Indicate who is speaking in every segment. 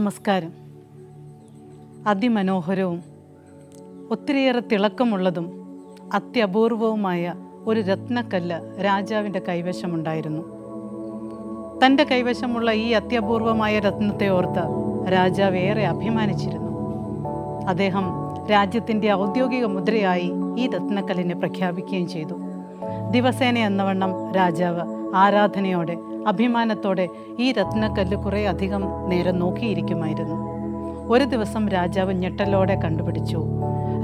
Speaker 1: നമസ്കാരം. അതിമനോഹരവും ഒത്തിരിയേറെ തിളക്കമുള്ളതും അത്യപൂർവവുമായ ഒരു രത്നക്കല്ല് രാജാവിൻ്റെ കൈവശമുണ്ടായിരുന്നു. തൻ്റെ കൈവശമുള്ള ഈ അത്യപൂർവമായ രത്നത്തെ ഓർത്ത് രാജാവ് ഏറെ അഭിമാനിച്ചിരുന്നു. അദ്ദേഹം രാജ്യത്തിൻ്റെ ഔദ്യോഗിക മുദ്രയായി ഈ രത്നക്കല്ലിനെ പ്രഖ്യാപിക്കുകയും ചെയ്തു. ദിവസേന എന്നവണ്ണം രാജാവ് ആരാധനയോടെ അഭിമാനത്തോടെ ഈ രത്നക്കല്ല് കുറേ അധികം നേരം നോക്കിയിരിക്കുമായിരുന്നു. ഒരു ദിവസം രാജാവ് ഞെട്ടലോടെ കണ്ടുപിടിച്ചു,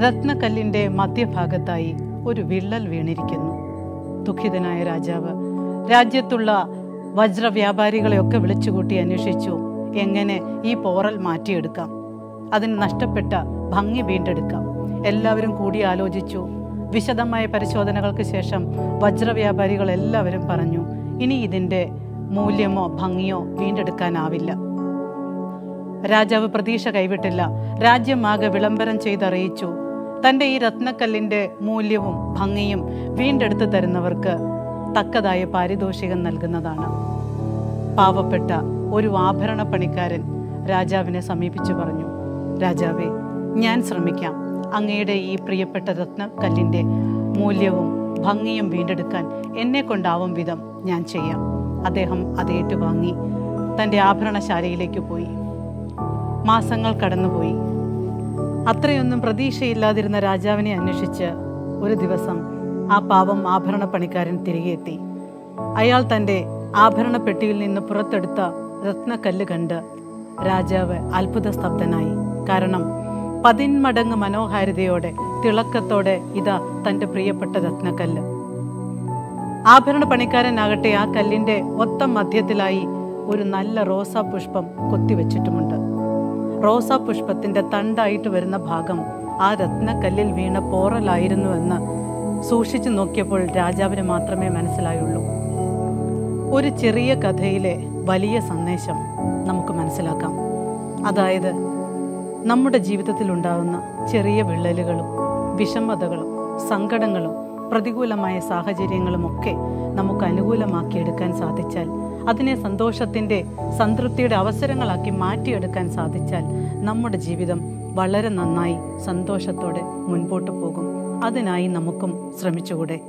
Speaker 1: രത്നക്കല്ലിൻ്റെ മധ്യഭാഗത്തായി ഒരു വിള്ളൽ വീണിരിക്കുന്നു. ദുഃഖിതനായ രാജാവ് രാജ്യത്തുള്ള വജ്രവ്യാപാരികളെയൊക്കെ വിളിച്ചുകൂട്ടി അന്വേഷിച്ചു, എങ്ങനെ ഈ പോറൽ മാറ്റിയെടുക്കാം, അതിന് നഷ്ടപ്പെട്ട ഭംഗി വീണ്ടെടുക്കാം. എല്ലാവരും കൂടി ആലോചിച്ചു. വിശദമായ പരിശോധനകൾക്ക് ശേഷം വജ്രവ്യാപാരികൾ എല്ലാവരും പറഞ്ഞു, ഇനി ഇതിൻ്റെ മൂല്യമോ ഭംഗിയോ വീണ്ടെടുക്കാനാവില്ല. രാജാവ് പ്രതീക്ഷ കൈവിട്ടില്ല. രാജ്യമാകെ വിളംബരം ചെയ്തറിയിച്ചു, തൻ്റെ ഈ രത്നക്കല്ലിൻ്റെ മൂല്യവും ഭംഗിയും വീണ്ടെടുത്തു തരുന്നവർക്ക് തക്കതായ പാരിതോഷികം നൽകുന്നതാണ്. പാവപ്പെട്ട ഒരു ആഭരണ പണിക്കാരൻ രാജാവിനെ സമീപിച്ചു പറഞ്ഞു, രാജാവേ, ഞാൻ ശ്രമിക്കാം. അങ്ങയുടെ ഈ പ്രിയപ്പെട്ട രത്നക്കല്ലിൻ്റെ മൂല്യവും ഭംഗിയും വീണ്ടെടുക്കാൻ എന്നെ കൊണ്ടാവും വിധം ഞാൻ ചെയ്യാം. അദ്ദേഹം അത് ഏറ്റുവാങ്ങി തൻ്റെ ആഭരണശാലയിലേക്ക് പോയി. മാസങ്ങൾ കടന്നുപോയി. അത്രയൊന്നും പ്രതീക്ഷയില്ലാതിരുന്ന രാജാവിനെ അന്വേഷിച്ച് ഒരു ദിവസം ആ പാവം ആഭരണ പണിക്കാരൻ തിരികെ എത്തി. അയാൾ തൻ്റെ ആഭരണ പെട്ടിയിൽ നിന്ന് പുറത്തെടുത്ത രത്നക്കല്ല് കണ്ട് രാജാവ് അത്ഭുത സ്തബ്ധനായി. കാരണം 10 മടങ്ങ് മനോഹാരിതയോടെ തിളക്കത്തോടെ ഇതാ തൻ്റെ പ്രിയപ്പെട്ട രത്നക്കല്ല്. ആഭരണ പണിക്കാരനാകട്ടെ ആ കല്ലിൻ്റെ ഒത്ത മധ്യത്തിലായി ഒരു നല്ല റോസാ പുഷ്പം കൊത്തിവെച്ചിട്ടുമുണ്ട്. റോസാ പുഷ്പത്തിൻ്റെ തണ്ടായിട്ട് വരുന്ന ഭാഗം ആ രത്നക്കല്ലിൽ വീണ പോറലായിരുന്നുവെന്ന് സൂക്ഷിച്ചു നോക്കിയപ്പോൾ രാജാവിന് മാത്രമേ മനസ്സിലായുള്ളൂ. ഒരു ചെറിയ കഥയിലെ വലിയ സന്ദേശം നമുക്ക് മനസ്സിലാക്കാം. അതായത്, നമ്മുടെ ജീവിതത്തിൽ ഉണ്ടാകുന്ന ചെറിയ വിള്ളലുകളും വിഷമതകളും സങ്കടങ്ങളും പ്രതികൂലമായ സാഹചര്യങ്ങളുമൊക്കെ നമുക്ക് അനുകൂലമാക്കിയെടുക്കാൻ സാധിച്ചാൽ, അതിനെ സന്തോഷത്തിൻ്റെ സംതൃപ്തിയുടെ അവസരങ്ങളാക്കി മാറ്റിയെടുക്കാൻ സാധിച്ചാൽ നമ്മുടെ ജീവിതം വളരെ നന്നായി സന്തോഷത്തോടെ മുൻപോട്ട് പോകും. അതിനായി നമുക്കും ശ്രമിച്ചുകൂടെ?